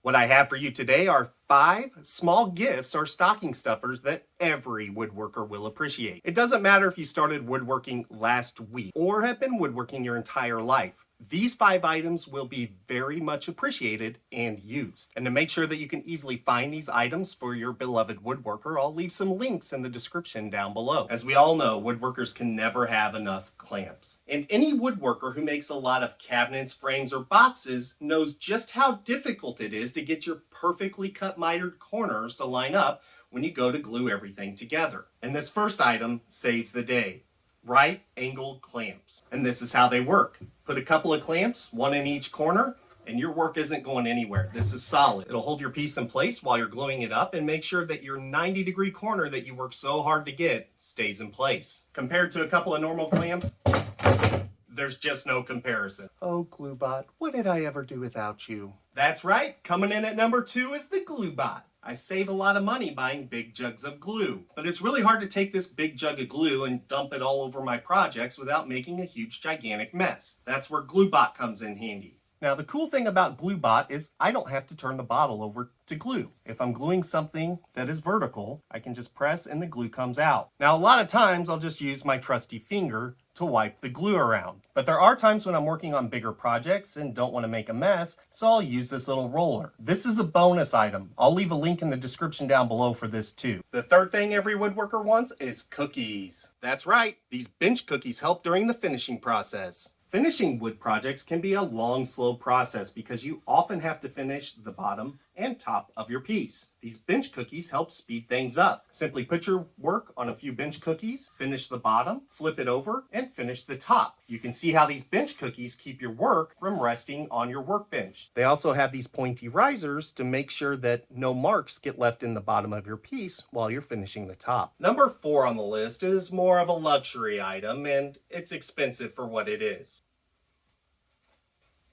What I have for you today are 5 small gifts or stocking stuffers that every woodworker will appreciate. It doesn't matter if you started woodworking last week or have been woodworking your entire life. These 5 items will be very much appreciated and used. And to make sure that you can easily find these items for your beloved woodworker, I'll leave some links in the description down below. As we all know, woodworkers can never have enough clamps. And any woodworker who makes a lot of cabinets, frames, or boxes knows just how difficult it is to get your perfectly cut mitered corners to line up when you go to glue everything together. And this first item saves the day. Right angle clamps. And this is how they work. Put a couple of clamps, one in each corner, and your work isn't going anywhere. This is solid. It'll hold your piece in place while you're gluing it up and make sure that your 90-degree corner that you work so hard to get stays in place. Compared to a couple of normal clamps, there's just no comparison. Oh, GlueBot, what did I ever do without you? That's right, coming in at number 2 is the GlueBot. I save a lot of money buying big jugs of glue, but it's really hard to take this big jug of glue and dump it all over my projects without making a huge gigantic mess. That's where GlueBot comes in handy. Now the cool thing about GlueBot is I don't have to turn the bottle over to glue. If I'm gluing something that is vertical, I can just press and the glue comes out. Now a lot of times I'll just use my trusty finger to wipe the glue around. But there are times when I'm working on bigger projects and don't want to make a mess, so I'll use this little roller. This is a bonus item. I'll leave a link in the description down below for this too. The third thing every woodworker wants is cookies. That's right, these bench cookies help during the finishing process. Finishing wood projects can be a long, slow process because you often have to finish the bottom and top of your piece. These bench cookies help speed things up. Simply put your work on a few bench cookies, finish the bottom, flip it over, and finish the top. You can see how these bench cookies keep your work from resting on your workbench. They also have these pointy risers to make sure that no marks get left in the bottom of your piece while you're finishing the top. Number 4 on the list is more of a luxury item, and it's expensive for what it is.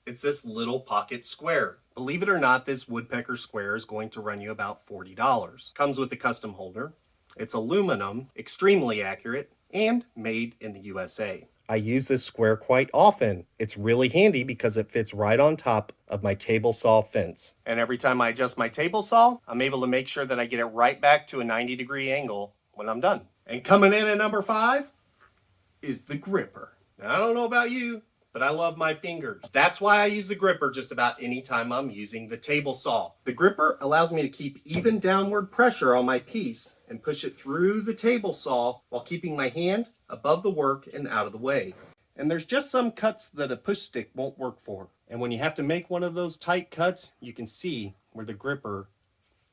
It's this little pocket square. Believe it or not, this woodpecker square is going to run you about $40. Comes with a custom holder. It's aluminum, extremely accurate, and made in the USA. I use this square quite often. It's really handy because it fits right on top of my table saw fence. And every time I adjust my table saw, I'm able to make sure that I get it right back to a 90-degree angle when I'm done. And coming in at number 5 is the gripper. Now, I don't know about you, but I love my fingers. That's why I use the gripper just about any time I'm using the table saw. The gripper allows me to keep even downward pressure on my piece and push it through the table saw while keeping my hand above the work and out of the way. And there's just some cuts that a push stick won't work for. And when you have to make one of those tight cuts, you can see where the gripper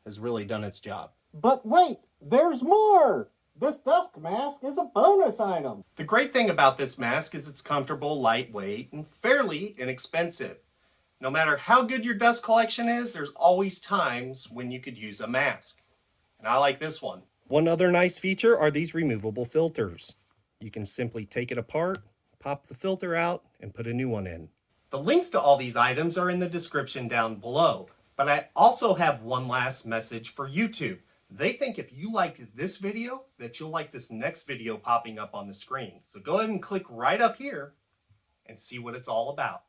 has really done its job. But wait, there's more! This dust mask is a bonus item. The great thing about this mask is it's comfortable, lightweight, and fairly inexpensive. No matter how good your dust collection is, there's always times when you could use a mask. And I like this one. One other nice feature are these removable filters. You can simply take it apart, pop the filter out, and put a new one in. The links to all these items are in the description down below. But I also have one last message for YouTube. They think if you liked this video, that you'll like this next video popping up on the screen. So go ahead and click right up here and see what it's all about.